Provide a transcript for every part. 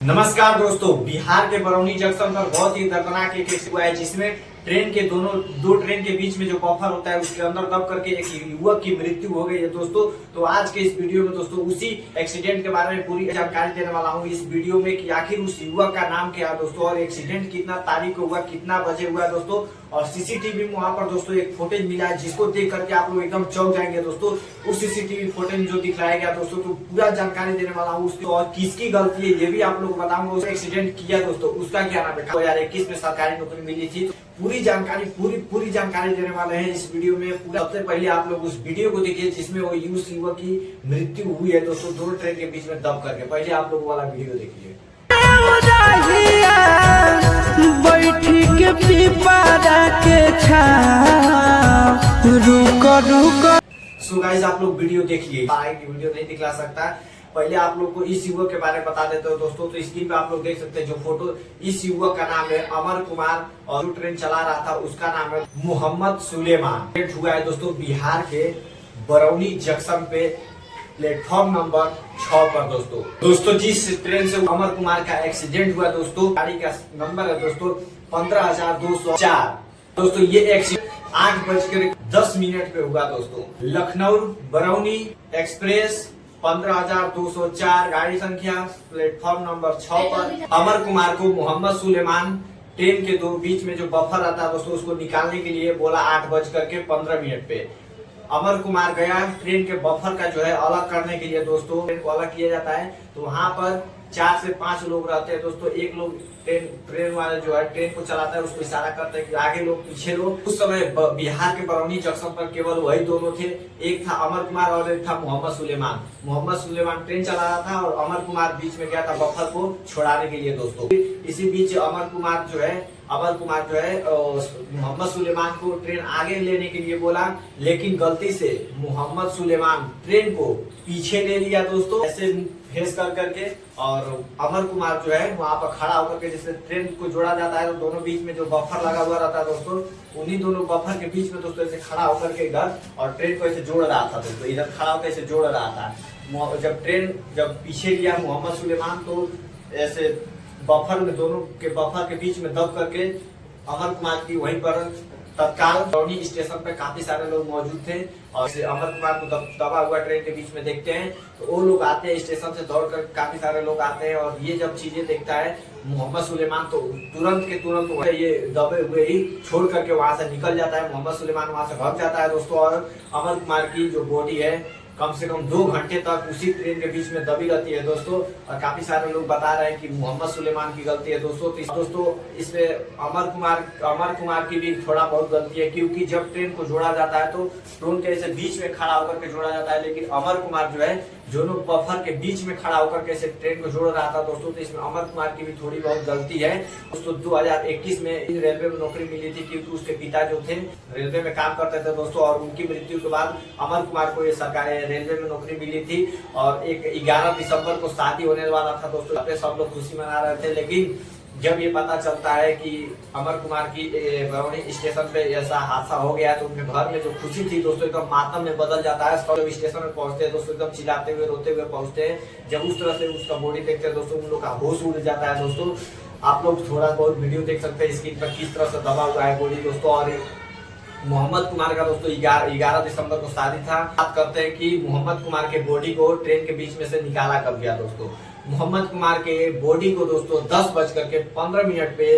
नमस्कार दोस्तों, बिहार के बरौनी जंक्शन पर बहुत ही दर्दनाक एक एक्सीडेंट हुआ है जिसमें ट्रेन के दो ट्रेन के बीच में जो बफर होता है उसके अंदर दब करके एक युवक की मृत्यु हो गई है दोस्तों। तो आज के इस वीडियो में दोस्तों उसी एक्सीडेंट के बारे में पूरी जानकारी देने वाला हूँ इस वीडियो में कि आखिर उस युवक का नाम क्या है दोस्तों, और एक्सीडेंट कितना तारीख को हुआ, कितना बजे हुआ दोस्तों, और सीसीटीवी में वहाँ पर दोस्तों एक फुटेज मिला है जिसको देख करके आप लोग एकदम चौंक जाएंगे दोस्तों। उस सीसीटीवी फुटेज जो दिखाया गया दोस्तों, तो पूरा जानकारी देने वाला हूँ उसकी, और किसकी गलती है ये भी आप लोग बताऊंगा। उस एक्सीडेंट किया दोस्तों उसका क्या नाम है, 2021 में सरकारी नौकरी मिली थी। तो पूरी जानकारी देने वाले हैं इस वीडियो में। सबसे पहले आप लोग उस वीडियो को देखिए जिसमें वो उस युवक की मृत्यु हुई है दोस्तों, दोनों ट्रेन के बीच में दब करके। पहले आप लोग वाला वीडियो देखिए। बैठी के पीपा के रुको। सो गाइस आप लोग वीडियो देखिए, वीडियो नहीं दिखला सकता। पहले आप लोग को इस युवक के बारे में बता देते हो दोस्तों। तो स्क्रीन पे आप लोग देख सकते हैं जो फोटो, इस युवक का नाम है अमर कुमार, और जो ट्रेन चला रहा था उसका नाम है मोहम्मद सुलेमान। डेट हुआ है दोस्तों बिहार के बरौनी जंक्शन पे प्लेटफॉर्म नंबर 6 पर दोस्तों जिस ट्रेन से अमर कुमार का एक्सीडेंट हुआ दोस्तों, गाड़ी का नंबर है दोस्तों 15,204। दोस्तों ये एक्सीडेंट 8:10 पे हुआ दोस्तों। लखनऊ बरौनी एक्सप्रेस 15,204 गाड़ी संख्या प्लेटफॉर्म नंबर 6 पर अमर कुमार को मोहम्मद सुलेमान ट्रेन के दो बीच में जो बफर आता है दोस्तों उसको निकालने के लिए बोला 8:15 पे। अमर कुमार गया ट्रेन के बफर का जो है अलग करने के लिए दोस्तों। ट्रेन को अलग किया जाता है तो वहाँ पर 4 से 5 लोग रहते हैं दोस्तों। एक लोग ट्रेन वाले जो है ट्रेन को चलाता है उसको इशारा करते हैं कि आगे लोग पीछे लोग। उस समय बिहार के बरौनी जंक्शन पर केवल वही दोनों थे, एक था अमर कुमार और एक था मोहम्मद सुलेमान। मोहम्मद सुलेमान ट्रेन चला रहा था और अमर कुमार बीच में गया था बफर को छुड़ाने के लिए दोस्तों। इसी बीच अमर कुमार जो है मोहम्मद सुलेमान को ट्रेन आगे लेने के लिए बोला, लेकिन गलती से मोहम्मद सुलेमान ट्रेन को पीछे ले लिया दोस्तों, ऐसे फेस कर करके। और अमर कुमार जो है वहाँ पर खड़ा होकर के, जैसे ट्रेन को जोड़ा जाता है तो दोनों बीच में जो बफर लगा हुआ रहता है दोस्तों, उन्हीं दोनों बफर के बीच में दोस्तों ऐसे खड़ा होकर के इधर, और ट्रेन को ऐसे जोड़ रहा था दोस्तों, इधर खड़ा होकर ऐसे जोड़ रहा था। जब पीछे लिया मोहम्मद सुलेमान तो ऐसे बफर में दोनों के बफर के बीच में दब करके अमर कुमार की वहीं पर तत्काल बरौनी स्टेशन पे काफी सारे लोग मौजूद थे, और अमर कुमार को दबा हुआ ट्रेन के बीच में देखते हैं तो वो लोग आते हैं स्टेशन से दौड़कर, काफी सारे लोग आते हैं। और ये जब चीजें देखता है मोहम्मद सुलेमान तो तुरंत ये दबे हुए ही छोड़ करके वहां से निकल जाता है। मोहम्मद सुलेमान वहां से भाग जाता है दोस्तों, और अमर कुमार की जो बॉडी है कम से कम 2 घंटे तक उसी ट्रेन के बीच में दबी रहती है दोस्तों। और काफी सारे लोग बता रहे हैं कि मोहम्मद सुलेमान की गलती है दोस्तों। तो दोस्तों इसमें अमर कुमार की भी थोड़ा बहुत गलती है, क्योंकि जब ट्रेन को जोड़ा जाता है तो ट्रेन के ऐसे बीच में खड़ा होकर के जोड़ा जाता है, लेकिन अमर कुमार जो है दोनों बफर के बीच में खड़ा होकर के ट्रेन को जोड़ रहा था दोस्तों। तो इसमें अमर कुमार की भी थोड़ी बहुत गलती है दोस्तों। 2021 में रेलवे में नौकरी मिली थी, क्योंकि उसके पिता जो थे रेलवे में काम करते थे दोस्तों, और उनकी मृत्यु के बाद अमर कुमार को ये सरकारी रेलवे में नौकरी मिली थी। और 11 दिसंबर को शादी होने वाला था दोस्तों, सब लोग खुशी मना रहे थे। लेकिन जब ये पता चलता है कि अमर कुमार की बरौनी स्टेशन पे ऐसा हादसा हो गया तो उनके घर में जो खुशी थी दोस्तों एकदम मातम में बदल जाता है। सब लोग स्टेशन में पहुंचते हैं दोस्तों, एकदम चिल्लाते हुए रोते हुए पहुंचते हैं। जब उस तरह से उसका बॉडी देखते हैं दोस्तों, उन लोग का होश उड़ जाता है दोस्तों। आप लोग थोड़ा बहुत वीडियो देख सकते हैं स्क्रीन पर किस तरह से दबा हुआ है बॉडी दोस्तों। और मोहम्मद कुमार का दोस्तों 11 दिसंबर को शादी था। बात करते हैं कि मोहम्मद कुमार के बॉडी को ट्रेन के बीच में से निकाला कब गया दोस्तों। मोहम्मद कुमार के बॉडी को दोस्तों 10:15 पे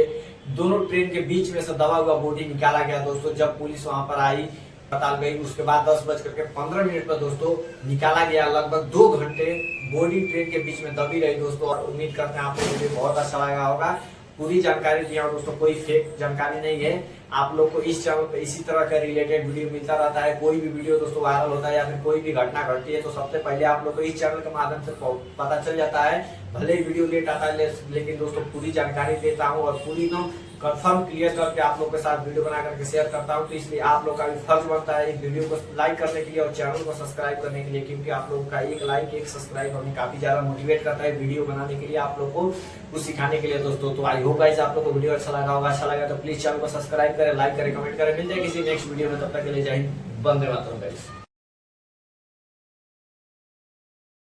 दोनों ट्रेन के बीच में से दबा हुआ बॉडी निकाला गया दोस्तों। जब पुलिस वहां पर आई, अस्पताल गई, उसके बाद 10:15 पर दोस्तों निकाला गया। लगभग 2 घंटे बॉडी ट्रेन के बीच में दबी रही दोस्तों। और उम्मीद करते हैं आप लोगों को बहुत अच्छा लगा होगा। पूरी जानकारी दिया दोस्तों, कोई फेक जानकारी नहीं है। आप लोग को इस चैनल पे इसी तरह का रिलेटेड वीडियो मिलता रहता है। कोई भी वीडियो दोस्तों वायरल होता है या फिर कोई भी घटना घटती है तो सबसे पहले आप लोग को इस चैनल के माध्यम से पता चल जाता है। भले ही वीडियो लेट आता है लेकिन दोस्तों पूरी जानकारी देता हूँ, और पूरी एकदम कंफर्म क्लियर करके आप लोग के साथ वीडियो बना करके शेयर करता हूँ। तो इसलिए आप लोग का भी फर्ज बनता है इस वीडियो को लाइक करने के लिए और चैनल को सब्सक्राइब करने के लिए, क्योंकि आप लोगों का एक लाइक एक सब्सक्राइब हमें काफी ज्यादा मोटिवेट करता है वीडियो बनाने के लिए, आप लोग को कुछ सिखाने के लिए दोस्तों। तो आई होप गाइस आप लोग को वीडियो अच्छा लगा होगा। अच्छा लगा तो प्लीज चैनल को सब्सक्राइब करें, लाइक करें, कमेंट करें। मिलते हैं किसी नेक्स्ट वीडियो में, तब तक के लिए जय हिंद, वंदे मातरम गाइस।